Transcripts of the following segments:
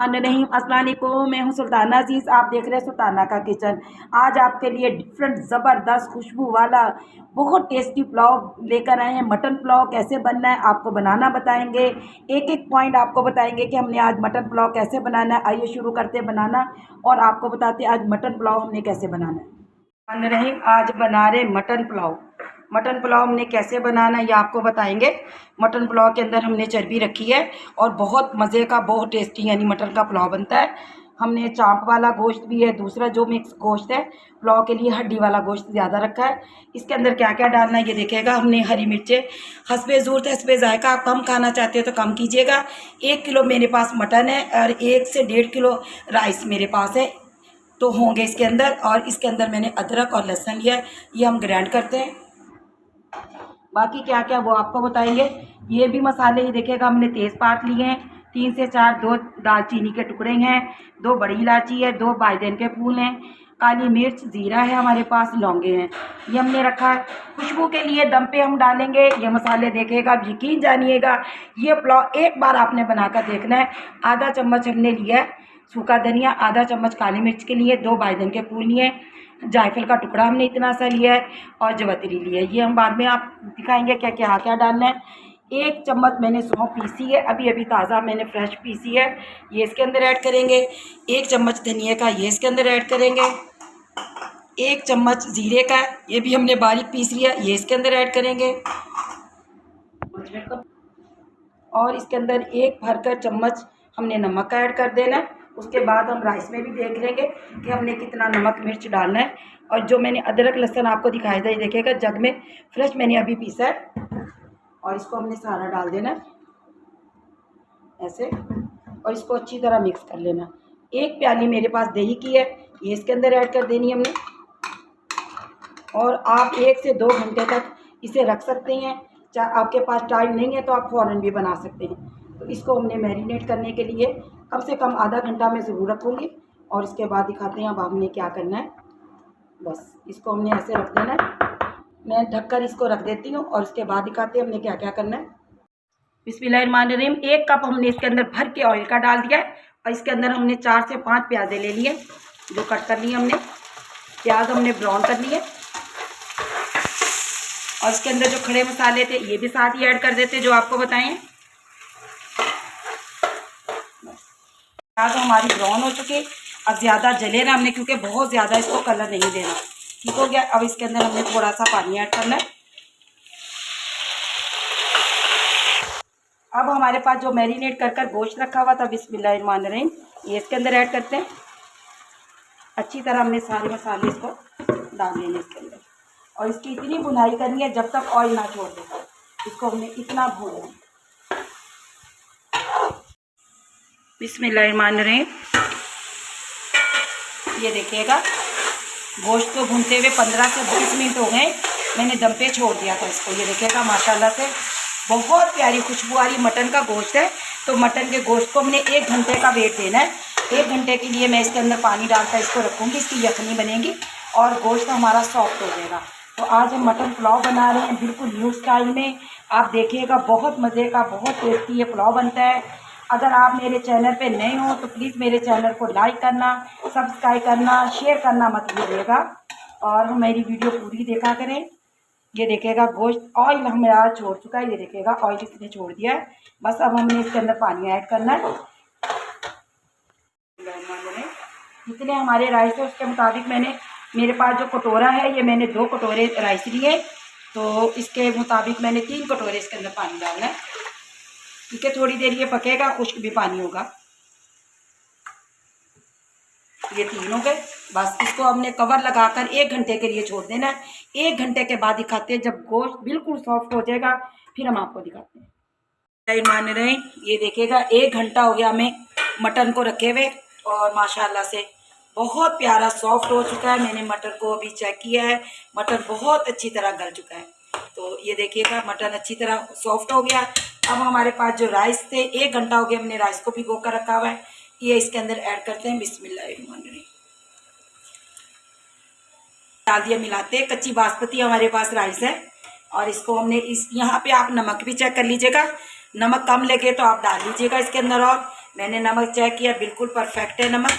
नहीं, अस्सलाम वालेकुम। मैं हूँ सुल्ताना अज़ीज़। आप देख रहे हैं सुल्ताना का किचन। आज आपके लिए डिफरेंट ज़बरदस्त खुशबू वाला बहुत टेस्टी पुलाव लेकर आए हैं। मटन पुलाव कैसे बनना है आपको बनाना बताएंगे। एक एक पॉइंट आपको बताएंगे कि हमने आज मटन पुलाव कैसे बनाना है। आइए शुरू करते हैं बनाना और आपको बताते हैं आज मटन पुलाव हमने कैसे बनाना है। रहीम, आज बना रहे मटन पुलाव। मटन पुलाव हमने कैसे बनाना है ये आपको बताएंगे। मटन पुलाव के अंदर हमने चर्बी रखी है और बहुत मज़े का बहुत टेस्टी यानी मटन का पुलाव बनता है। हमने चाँप वाला गोश्त भी है, दूसरा जो मिक्स गोश्त है पुलाव के लिए हड्डी वाला गोश्त ज़्यादा रखा है। इसके अंदर क्या क्या डालना है ये देखिएगा। हमने हरी मिर्चें हस्बे ज़रूरत हस्बे ज़ायका, आप कम खाना चाहते हो तो कम कीजिएगा। 1 किलो मेरे पास मटन है और 1 से 1.5 किलो राइस मेरे पास है तो होंगे इसके अंदर। और इसके अंदर मैंने अदरक और लहसुन लिया है, ये हम ग्राइंड करते हैं। बाकी क्या क्या वो आपको बताएंगे। ये भी मसाले ही देखिएगा। हमने तेज़पात लिए हैं 3 से 4, 2 दालचीनी के टुकड़े हैं, 2 बड़ी इलायची है, 2 बायदन के फूल हैं, काली मिर्च, ज़ीरा है हमारे पास, लौंगे हैं, ये हमने रखा है। खुशबू के लिए दम पे हम डालेंगे ये मसाले। देखिएगा, यकीन जानिएगा ये पुलाव एक बार आपने बनाकर देखना है। आधा चम्मच हमने लिया है सूखा धनिया, आधा चम्मच काली मिर्च के लिए, 2 बायदन के फूल लिए, जायफल का टुकड़ा हमने इतना सा लिया है और जवतरी लिया है। ये हम बाद में आप दिखाएंगे क्या क्या क्या डालना है। 1 चम्मच मैंने सौंफ पीसी है, अभी अभी ताज़ा मैंने फ्रेश पीसी है, ये इसके अंदर ऐड करेंगे। 1 चम्मच धनिया का ये इसके अंदर ऐड करेंगे। 1 चम्मच ज़ीरे का ये भी हमने बारीक पीस लिया, ये इसके अंदर ऐड करेंगे। और इसके अंदर 1 भरकर चम्मच हमने नमक का ऐड कर देना है। उसके बाद हम राइस में भी देख लेंगे कि हमने कितना नमक मिर्च डालना है। और जो मैंने अदरक लहसुन आपको दिखाया था ये देखिएगा, जग में फ्रेश मैंने अभी पीसा है और इसको हमने सारा डाल देना है ऐसे और इसको अच्छी तरह मिक्स कर लेना। 1 प्याली मेरे पास दही की है, ये इसके अंदर ऐड कर देनी हमने। और आप 1 से 2 घंटे तक इसे रख सकते हैं। चाहे आपके पास टाइम नहीं है तो आप फ़ौरन भी बना सकते हैं। तो इसको हमने मैरिनेट करने के लिए कम से कम आधा घंटा मैं ज़रूर रखूँगी। और इसके बाद दिखाते हैं अब हमने क्या करना है। बस इसको हमने ऐसे रख देना है, मैं ढककर इसको रख देती हूँ और उसके बाद दिखाते हैं हमने क्या क्या करना है। बिस्मिल्लाहिर्रहमानिर्रहीम। 1 कप हमने इसके अंदर भर के ऑयल का डाल दिया है और इसके अंदर हमने 4 से 5 प्याज़ें ले लिए जो कट कर लिए हमने। प्याज हमने ब्राउन कर लिए और इसके अंदर जो खड़े मसाले थे ये भी साथ ही ऐड कर देते जो आपको बताएं। प्याज हमारी ब्राउन हो चुके, अब ज़्यादा जले ना हमने क्योंकि बहुत ज़्यादा इसको कलर नहीं देना। ठीक हो गया। अब इसके अंदर हमने थोड़ा सा पानी ऐड करना है। अब हमारे पास जो मैरिनेट कर गोश्त रखा हुआ था बिस्मिल्लाहिर्रहमानिर्रहीम ये इसके अंदर ऐड करते हैं। अच्छी तरह हमने सारे मसाले इसको डाल देने इसके अंदर और इसकी इतनी भुनाई करनी है जब तक ऑयल ना छोड़ देगा। इसको हमने इतना भूनना है। बिस्मिल्लाहिर्रहमानिर्रहीम। ये देखिएगा गोश्त को भूनते हुए 15 से 20 मिनट हो गए, मैंने दम पे छोड़ दिया था इसको। ये देखिएगा माशाल्लाह से बहुत प्यारी खुशबू आ रही। मटन का गोश्त है तो मटन के गोश्त को हमने 1 घंटे का वेट देना है। 1 घंटे के लिए मैं इसके अंदर पानी डालकर इसको रखूँगी, इसकी यखनी बनेगी और गोश्त हमारा सॉफ्ट हो जाएगा। तो आज हम मटन पुलाव बना रहे हैं बिल्कुल न्यू स्टाइल में। आप देखिएगा बहुत मज़े का बहुत टेस्टी ये पुलाव बनता है। अगर आप मेरे चैनल पे नए हो तो प्लीज़ मेरे चैनल को लाइक करना, सब्सक्राइब करना, शेयर करना मत भूलिएगा और मेरी वीडियो पूरी देखा करें। ये देखिएगा गोश्त ऑयल हमारा छोड़ चुका है, ये देखिएगा ऑयल इसने छोड़ दिया है। बस अब हमने इसके अंदर पानी ऐड करना है। जितने हमारे राइस है उसके मुताबिक मेरे पास जो कटोरा है ये मैंने 2 कटोरे राइस लिए तो इसके मुताबिक मैंने 3 कटोरे इसके अंदर पानी डालना है क्योंकि थोड़ी देर ये पकेगा, खुश्क भी पानी होगा। ये 3 हो गए। बस इसको हमने कवर लगाकर 1 घंटे के लिए छोड़ देना है। 1 घंटे के बाद दिखाते हैं जब गोश्त बिल्कुल सॉफ्ट हो जाएगा फिर हम आपको दिखाते हैं। मान रहे हैं ये देखिएगा 1 घंटा हो गया हमें मटन को रखे हुए और माशाल्लाह से बहुत प्यारा सॉफ्ट हो चुका है। मैंने मटर को अभी चेक किया है, मटन बहुत अच्छी तरह गल चुका है। तो ये देखिएगा मटन अच्छी तरह सॉफ्ट हो गया। अब हमारे पास जो राइस थे 1 घंटा हो गया हमने राइस को भिगो कर रखा हुआ है, ये इसके अंदर ऐड करते हैं। बिस्मिल्लाहिर्रहमानिर्रहीम डाल दिया मिलाते। कच्ची बासमती हमारे पास राइस है और इसको हमने यहाँ पे आप नमक भी चेक कर लीजिएगा, नमक कम लगे तो आप डाल लीजिएगा इसके अंदर। और मैंने नमक चेक किया, बिल्कुल परफेक्ट है नमक।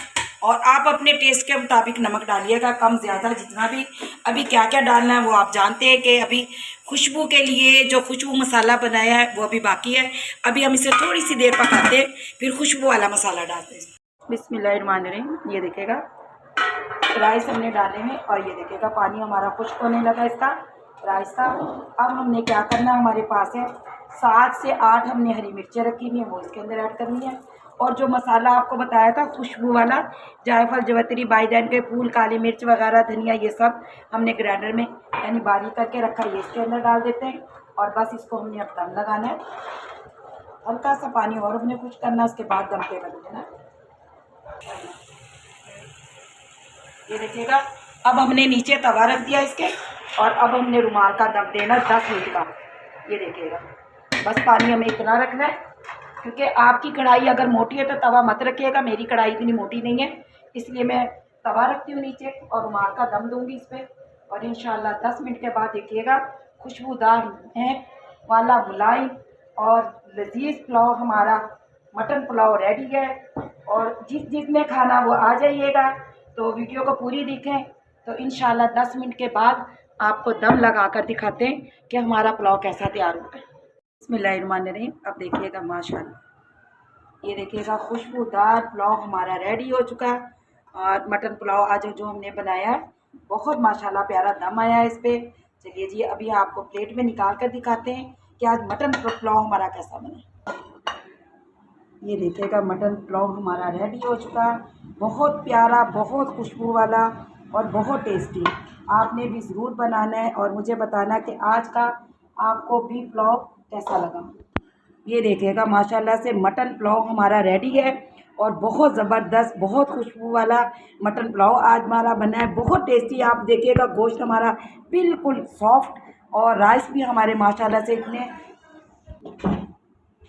और आप अपने टेस्ट के मुताबिक नमक डालिएगा, कम ज़्यादा जितना भी। अभी क्या क्या डालना है वो आप जानते हैं कि अभी खुशबू के लिए जो खुशबू मसाला बनाया है वो अभी बाकी है। अभी हम इसे थोड़ी सी देर पकाते हैं, फिर खुशबू वाला मसाला डालते हैं। बिस्मिल्लाहिर्रहमानिर्रहीम। ये देखिएगा राइस हमने डाले हैं और ये देखिएगा पानी हमारा खुश्क होने लगा इसका राइस का। अब हमने क्या करना है, हमारे पास है 7 से 8 हमने हरी मिर्चें रखी हुई हैं, वो इसके अंदर ऐड करनी है। और जो मसाला आपको बताया था खुशबू वाला, जायफल, जवित्री, बाईजान के फूल, काली मिर्च वगैरह, धनिया, ये सब हमने ग्राइंडर में यानी बारीक करके रखा है, ये इसके अंदर डाल देते हैं। और बस इसको हमने अब दम लगाना है। हल्का सा पानी और हमने कुछ करना, उसके बाद दम पे रख देना। ये देखिएगा अब हमने नीचे तवा रख दिया इसके, और अब हमने रुमाल का दम देना 10 मिनट का। ये देखिएगा बस पानी हमें इतना रखना है, क्योंकि आपकी कढ़ाई अगर मोटी है तो तवा मत रखिएगा। मेरी कढ़ाई इतनी मोटी नहीं है, इसलिए मैं तवा रखती हूँ नीचे और रुमाल का दम दूँगी इस पर। और इंशाल्लाह 10 मिनट के बाद देखिएगा खुशबूदार है वाला मुलायम और लजीज पुलाव हमारा मटन पुलाव रेडी है। और जिसने खाना वो आ जाइएगा, तो वीडियो को पूरी देखें। तो इंशाल्लाह 10 मिनट के बाद आपको दम लगा कर दिखाते हैं कि हमारा पुलाव कैसा तैयार होता है। बिस्मिल्लाहिर्रहमानिर्रहीम। अब देखिएगा माशाल्लाह, ये देखिएगा खुशबूदार पुलाव हमारा रेडी हो चुका है। और मटन पुलाव आज जो हमने बनाया है बहुत माशाल्लाह प्यारा दम आया है इस पर। चलिए जी अभी आपको प्लेट में निकाल कर दिखाते हैं कि आज मटन पुलाव हमारा कैसा बना। ये देखिएगा मटन पुलाव हमारा रेडी हो चुका, बहुत प्यारा, बहुत खुशबू वाला और बहुत टेस्टी। आपने भी ज़रूर बनाना है और मुझे बताना कि आज का आपको भी पुलाव कैसा लगा। ये देखिएगा माशाल्लाह से मटन पुलाव हमारा रेडी है और बहुत ज़बरदस्त, बहुत खुशबू वाला मटन पुलाव आज हमारा बना है, बहुत टेस्टी। आप देखिएगा गोश्त हमारा बिल्कुल सॉफ्ट और राइस भी हमारे माशाल्लाह से इतने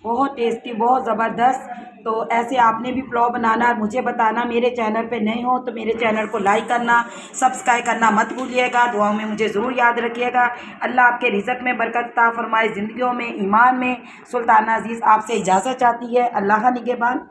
बहुत टेस्टी, बहुत ज़बरदस्त। तो ऐसे आपने भी पुलाव बनाना और मुझे बताना। मेरे चैनल पे नए हो तो मेरे चैनल को लाइक करना, सब्सक्राइब करना मत भूलिएगा। दुआओं में मुझे ज़रूर याद रखिएगा। अल्लाह आपके रिज़्क़ में बरकत अता फरमाए, ज़िंदगियों में, ईमान में। सुल्ताना अज़ीज़ आपसे इजाज़त चाहती है। अल्लाह निगहबान।